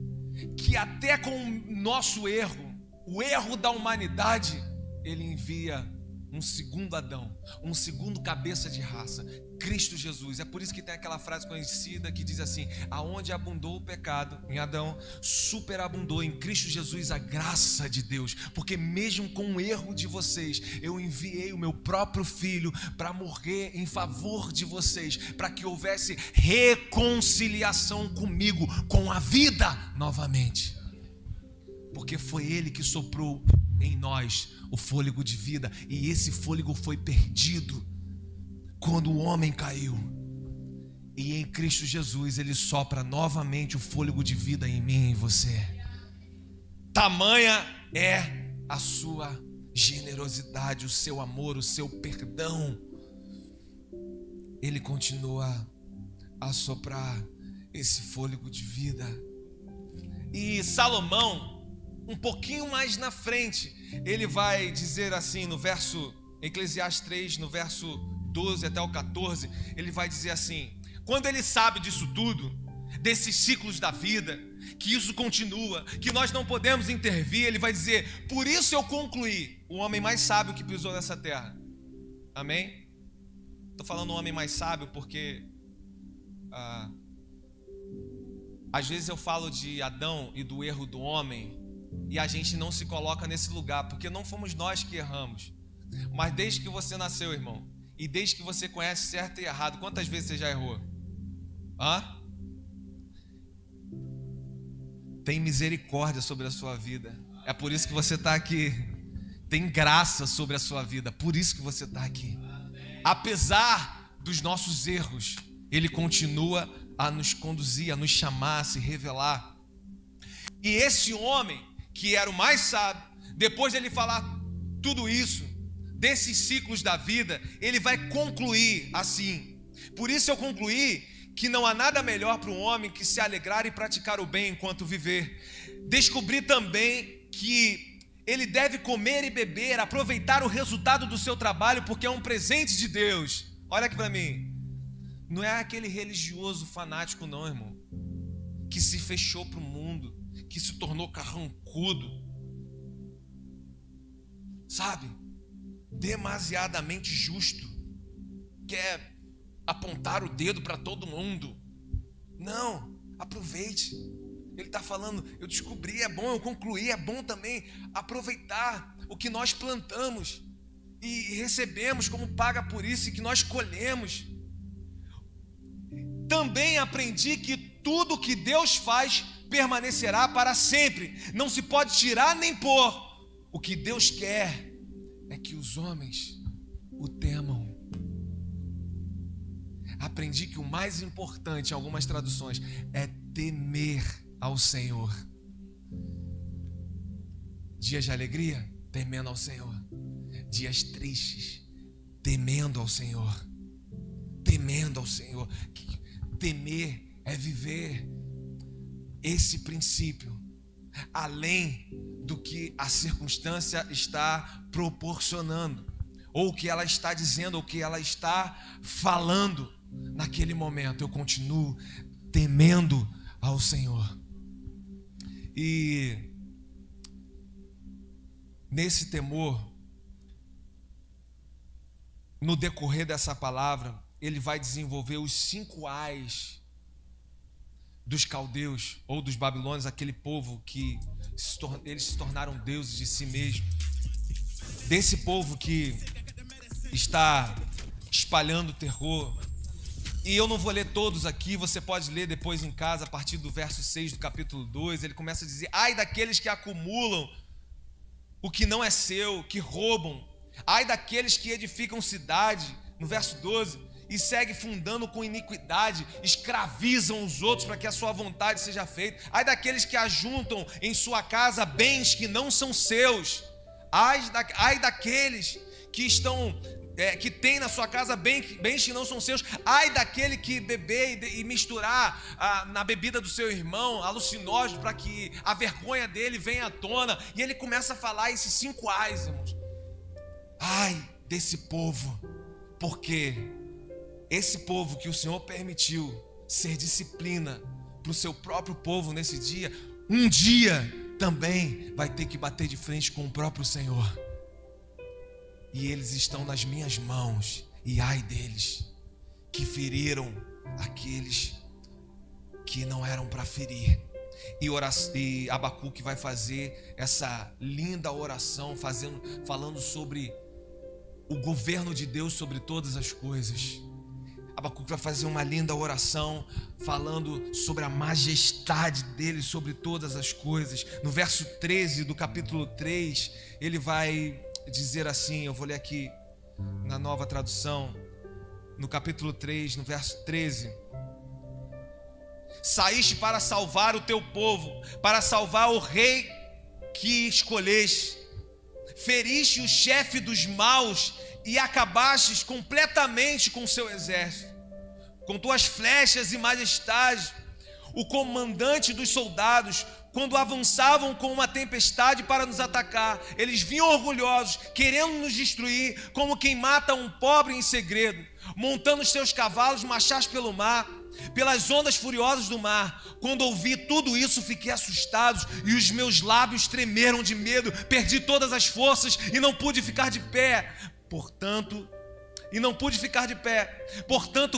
que até com o nosso erro, o erro da humanidade, Ele envia um segundo Adão, um segundo cabeça de raça, Cristo Jesus. É por isso que tem aquela frase conhecida que diz assim: aonde abundou o pecado em Adão, superabundou em Cristo Jesus a graça de Deus. Porque mesmo com o erro de vocês, eu enviei o meu próprio filho para morrer em favor de vocês, para que houvesse reconciliação comigo, com a vida novamente. Porque foi Ele que soprou em nós o fôlego de vida, e esse fôlego foi perdido quando o homem caiu. E em Cristo Jesus Ele sopra novamente o fôlego de vida em mim e em você. Tamanha é a sua generosidade, o seu amor, o seu perdão. Ele continua a soprar esse fôlego de vida. E Salomão, um pouquinho mais na frente, ele vai dizer assim no verso, Eclesiastes 3, no verso 12 até o 14, ele vai dizer assim: quando ele sabe disso tudo, desses ciclos da vida, que isso continua, que nós não podemos intervir, ele vai dizer: por isso eu concluí, o homem mais sábio que pisou nessa terra. Amém? Estou falando o homem mais sábio porque às vezes eu falo de Adão e do erro do homem, e a gente não se coloca nesse lugar, porque não fomos nós que erramos. Mas desde que você nasceu, irmão, e desde que você conhece certo e errado, quantas vezes você já errou? Tem misericórdia sobre a sua vida. É por isso que você está aqui. Tem graça sobre a sua vida. Por isso que você está aqui. Apesar dos nossos erros, Ele continua a nos conduzir, a nos chamar, a se revelar. E esse homem, que era o mais sábio, depois de ele falar tudo isso, desses ciclos da vida, ele vai concluir assim: por isso eu concluí que não há nada melhor para um homem que se alegrar e praticar o bem enquanto viver. Descobri também que ele deve comer e beber, aproveitar o resultado do seu trabalho, porque é um presente de Deus. Olha aqui para mim. Não é aquele religioso fanático não, irmão, que se fechou para o mundo, que se tornou carrancudo, sabe, demasiadamente justo, quer apontar o dedo para todo mundo. Não, aproveite. Ele está falando: eu descobri, é bom, eu concluí, é bom também aproveitar o que nós plantamos e recebemos como paga por isso, e que nós colhemos. Também aprendi que tudo que Deus faz permanecerá para sempre, não se pode tirar nem pôr. O que Deus quer é que os homens o temam. Aprendi que o mais importante, em algumas traduções, é temer ao Senhor. Dias de alegria, temendo ao Senhor. Dias tristes, temendo ao Senhor. Temendo ao Senhor. Temer é viver esse princípio além do que a circunstância está proporcionando, ou o que ela está dizendo, ou o que ela está falando naquele momento. Eu continuo temendo ao Senhor. E nesse temor, no decorrer dessa palavra, ele vai desenvolver os 5 A's dos caldeus ou dos babilônios, aquele povo que eles se tornaram deuses de si mesmo. Desse povo que está espalhando terror. E eu não vou ler todos aqui, você pode ler depois em casa, a partir do verso 6 do capítulo 2, ele começa a dizer: ai daqueles que acumulam o que não é seu, que roubam. Ai daqueles que edificam cidade, no verso 12, e segue fundando com iniquidade, escravizam os outros para que a sua vontade seja feita. Ai daqueles que ajuntam em sua casa bens que não são seus. Ai daqueles que estão... que tem na sua casa bens que não são seus. Ai daquele que beber e misturar na bebida do seu irmão alucinógeno para que a vergonha dele venha à tona. E ele começa a falar esses 5 ais, irmãos. Ai desse povo, porque esse povo que o Senhor permitiu ser disciplina para o seu próprio povo nesse dia, um dia também vai ter que bater de frente com o próprio Senhor. E eles estão nas minhas mãos, e ai deles que feriram aqueles que não eram para ferir. E Abacuque vai fazer essa linda oração, falando sobre o governo de Deus sobre todas as coisas. Abacuque vai fazer uma linda oração falando sobre a majestade dele sobre todas as coisas. No verso 13 do capítulo 3, ele vai dizer assim, eu vou ler aqui na Nova Tradução, no capítulo 3, no verso 13: saíste para salvar o teu povo, para salvar o rei que escolheste, feriste o chefe dos maus e acabastes completamente com o seu exército, com tuas flechas e majestade. O comandante dos soldados, quando avançavam com uma tempestade para nos atacar, eles vinham orgulhosos, querendo nos destruir, como quem mata um pobre em segredo. Montando os seus cavalos, marchaste pelo mar, pelas ondas furiosas do mar. Quando ouvi tudo isso, fiquei assustado, e os meus lábios tremeram de medo. Perdi todas as forças e não pude ficar de pé. Portanto,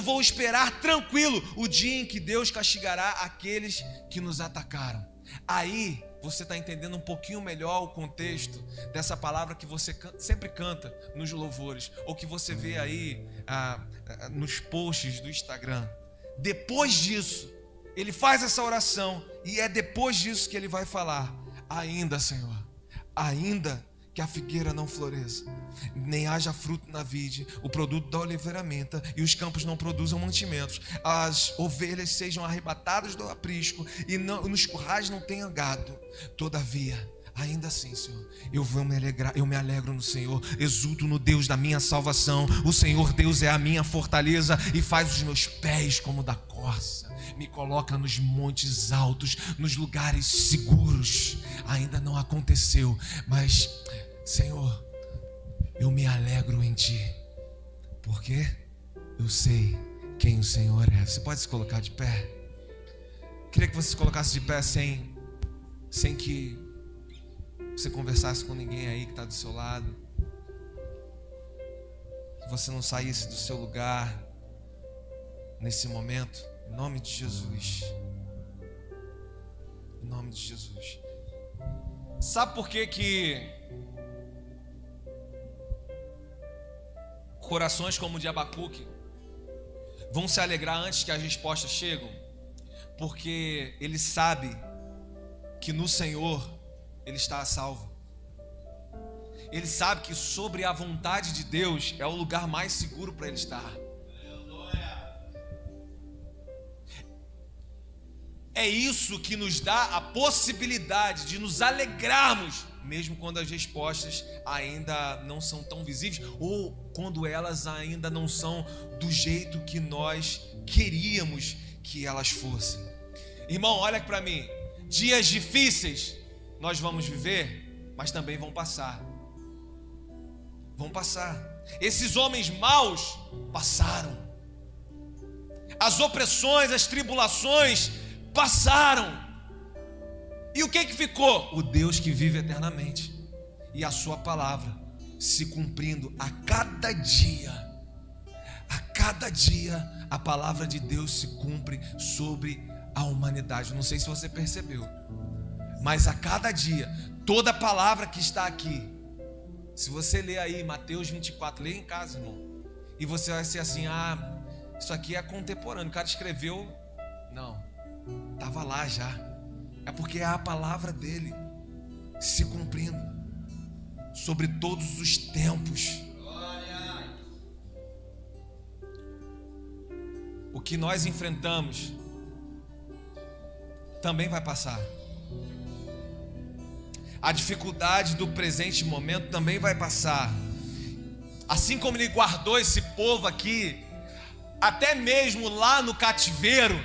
vou esperar tranquilo o dia em que Deus castigará aqueles que nos atacaram. Aí você está entendendo um pouquinho melhor o contexto dessa palavra que você sempre canta nos louvores, ou que você vê aí nos posts do Instagram. Depois disso, ele faz essa oração, e é depois disso que ele vai falar: ainda, Senhor, ainda que a figueira não floresça, nem haja fruto na vide, o produto da oliveira minta, e os campos não produzam mantimentos, as ovelhas sejam arrebatadas do aprisco, e nos currais não tenha gado. Todavia, ainda assim, Senhor, eu me alegro no Senhor, exulto no Deus da minha salvação. O Senhor Deus é a minha fortaleza, e faz os meus pés como da corça. Me coloca nos montes altos, nos lugares seguros. Ainda não aconteceu, mas, Senhor, eu me alegro em Ti, porque eu sei quem o Senhor é. Você pode se colocar de pé? Queria que você se colocasse de pé sem que você conversasse com ninguém aí que está do seu lado, que você não saísse do seu lugar nesse momento, em nome de Jesus. Em nome de Jesus. Sabe por que corações como o de Abacuque vão se alegrar antes que as respostas cheguem? Porque ele sabe que no Senhor ele está a salvo. ele sabe que sobre a vontade de Deus é o lugar mais seguro para ele estar. É isso que nos dá a possibilidade de nos alegrarmos, mesmo quando as respostas ainda não são tão visíveis, ou quando elas ainda não são do jeito que nós queríamos que elas fossem. Irmão, olha para mim. Dias difíceis nós vamos viver, mas também vão passar. Vão passar. Esses homens maus passaram. As opressões, as tribulações passaram. E o que ficou? O Deus que vive eternamente. E a sua palavra se cumprindo a cada dia. A cada dia a palavra de Deus se cumpre sobre a humanidade. Não sei se você percebeu, mas a cada dia, toda palavra que está aqui, se você ler aí Mateus 24, lê em casa, irmão, e você vai ser assim: ah, isso aqui é contemporâneo, o cara escreveu. Não, estava lá já. É porque é a palavra dele se cumprindo sobre todos os tempos. O que nós enfrentamos também vai passar. A dificuldade do presente momento também vai passar. Assim como ele guardou esse povo aqui, até mesmo lá no cativeiro,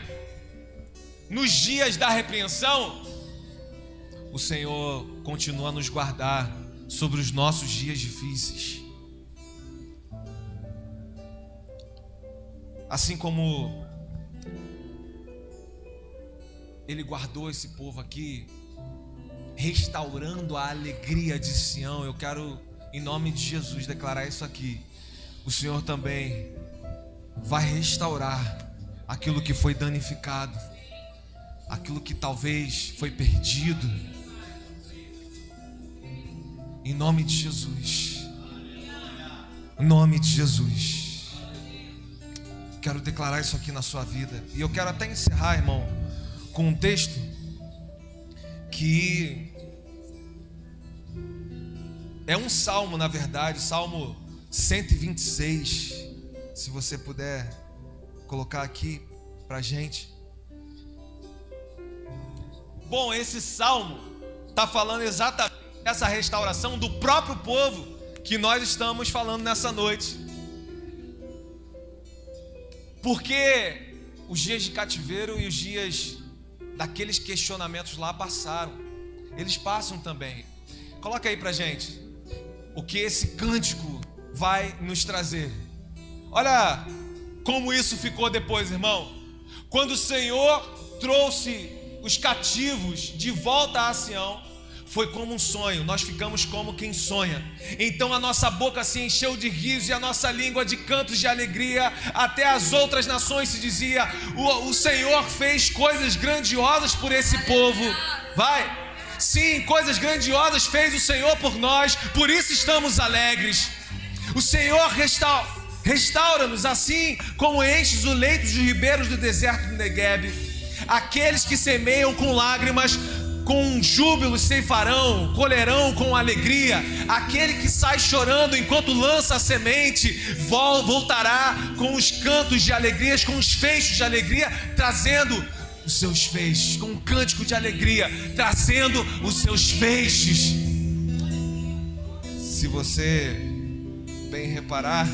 nos dias da repreensão, o Senhor continua a nos guardar sobre os nossos dias difíceis. Assim como ele guardou esse povo aqui, restaurando a alegria de Sião, eu quero, em nome de Jesus, declarar isso aqui. O Senhor também vai restaurar aquilo que foi danificado, aquilo que talvez foi perdido, em nome de Jesus. Em nome de Jesus. Quero declarar isso aqui na sua vida. E eu quero até encerrar, irmão, com um texto que é um salmo, na verdade, Salmo 126. Se você puder colocar aqui pra gente. Bom, esse salmo está falando exatamente dessa restauração do próprio povo que nós estamos falando nessa noite. Porque os dias de cativeiro e os dias daqueles questionamentos lá passaram. Eles passam também. Coloca aí pra gente o que esse cântico vai nos trazer. Olha como isso ficou depois, irmão. Quando o Senhor trouxe os cativos de volta a Sião, foi como um sonho, nós ficamos como quem sonha. Então a nossa boca se encheu de riso e a nossa língua de cantos de alegria. Até as outras nações se dizia: o Senhor fez coisas grandiosas por esse povo. Vai, sim, coisas grandiosas fez o Senhor por nós, por isso estamos alegres. O Senhor restaura-nos assim como enches o leito dos ribeiros do deserto do Negueb. Aqueles que semeiam com lágrimas, com júbilo ceifarão, colherão com alegria. Aquele que sai chorando enquanto lança a semente, voltará com os cantos de alegrias, com os feixes de alegria, trazendo os seus feixes, com um cântico de alegria, trazendo os seus feixes. Se você bem reparar,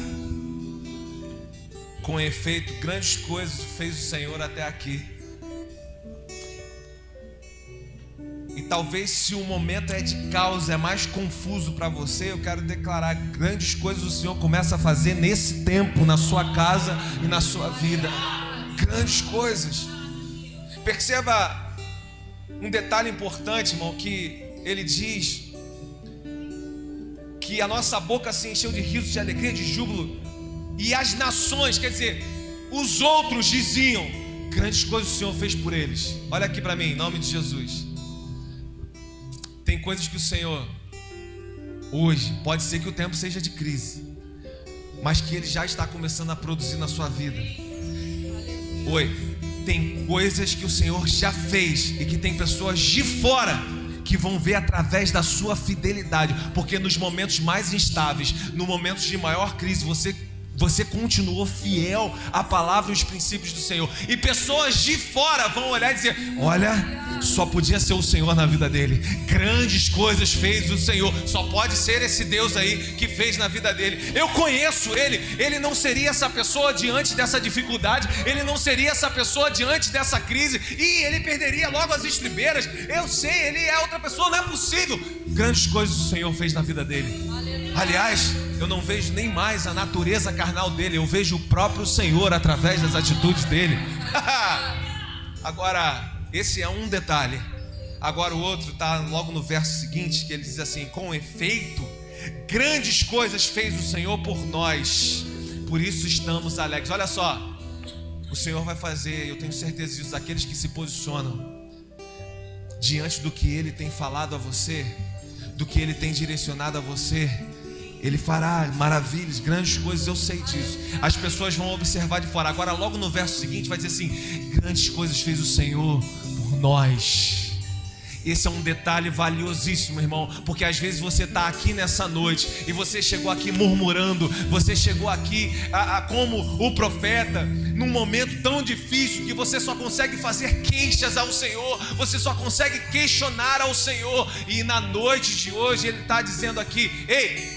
com efeito, grandes coisas fez o Senhor até aqui. E talvez, se o momento é de caos, é mais confuso para você, eu quero declarar: grandes coisas o Senhor começa a fazer nesse tempo, na sua casa e na sua vida. Grandes coisas. Perceba um detalhe importante, irmão, que ele diz que a nossa boca se encheu de riso, de alegria, de júbilo. E as nações, quer dizer, os outros diziam: grandes coisas o Senhor fez por eles. Olha aqui para mim, em nome de Jesus. Tem coisas que o Senhor, hoje, pode ser que o tempo seja de crise, mas que Ele já está começando a produzir na sua vida. Tem coisas que o Senhor já fez e que tem pessoas de fora que vão ver através da sua fidelidade, porque nos momentos mais instáveis, nos momentos de maior crise, você continuou fiel à palavra e aos princípios do Senhor. E pessoas de fora vão olhar e dizer: olha, só podia ser o Senhor na vida dele. Grandes coisas fez o Senhor. Só pode ser esse Deus aí que fez na vida dele. Eu conheço ele. Ele não seria essa pessoa diante dessa dificuldade. Ele não seria essa pessoa diante dessa crise. E ele perderia logo as estribeiras. Eu sei, ele é outra pessoa. Não é possível. Grandes coisas o Senhor fez na vida dele. Aliás, eu não vejo nem mais a natureza carnal dele. Eu vejo o próprio Senhor através das atitudes dele. Agora, esse é um detalhe. Agora o outro está logo no verso seguinte, que ele diz assim: com efeito, grandes coisas fez o Senhor por nós, por isso estamos alegres. Olha só, o Senhor vai fazer, eu tenho certeza disso, aqueles que se posicionam diante do que Ele tem falado a você, do que Ele tem direcionado a você, Ele fará maravilhas, grandes coisas, eu sei disso. As pessoas vão observar de fora. Agora logo no verso seguinte vai dizer assim: grandes coisas fez o Senhor por nós. Esse é um detalhe valiosíssimo, irmão, porque às vezes você está aqui nessa noite e você chegou aqui murmurando, você chegou aqui como o profeta, num momento tão difícil que você só consegue fazer queixas ao Senhor, você só consegue questionar ao Senhor. E na noite de hoje Ele está dizendo aqui: ei,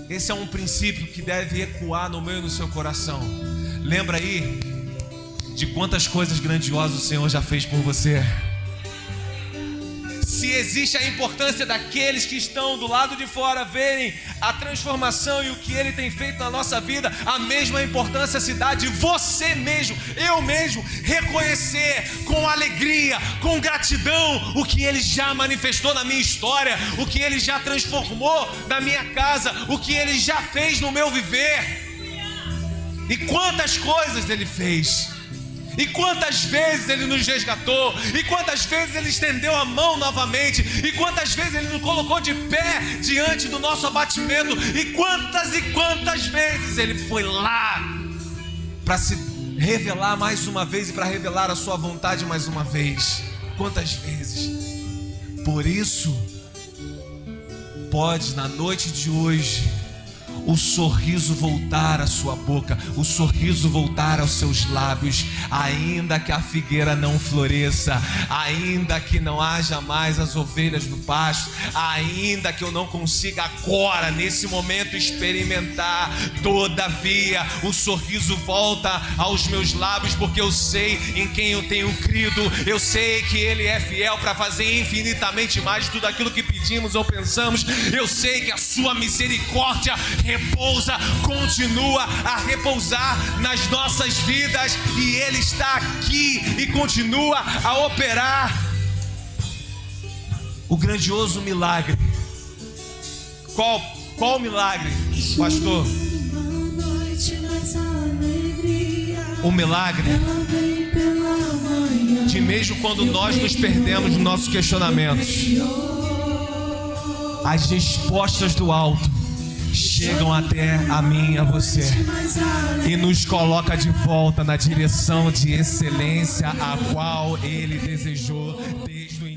esse é um princípio que deve ecoar no meio do seu coração. Lembra aí de quantas coisas grandiosas o Senhor já fez por você. Se existe a importância daqueles que estão do lado de fora verem a transformação e o que Ele tem feito na nossa vida, a mesma importância se dá de você mesmo, eu mesmo, reconhecer com alegria, com gratidão o que Ele já manifestou na minha história, o que Ele já transformou na minha casa, o que Ele já fez no meu viver. E quantas coisas Ele fez. E quantas vezes Ele nos resgatou, e quantas vezes Ele estendeu a mão novamente, e quantas vezes Ele nos colocou de pé diante do nosso abatimento, e quantas vezes Ele foi lá para se revelar mais uma vez e para revelar a sua vontade mais uma vez. Quantas vezes? Por isso, pode na noite de hoje o sorriso voltar à sua boca, o sorriso voltar aos seus lábios, ainda que a figueira não floresça, ainda que não haja mais as ovelhas no pasto, ainda que eu não consiga agora, nesse momento, experimentar, todavia o sorriso volta aos meus lábios, porque eu sei em quem eu tenho crido, eu sei que Ele é fiel para fazer infinitamente mais de tudo aquilo que pedimos ou pensamos, eu sei que a sua misericórdia repousa, continua a repousar nas nossas vidas, e Ele está aqui e continua a operar o grandioso milagre. Qual milagre, pastor? O milagre de mesmo quando nós nos perdemos nos nossos questionamentos, as respostas do alto chegam até a mim e a você e nos coloca de volta na direção de excelência a qual Ele desejou desde o início.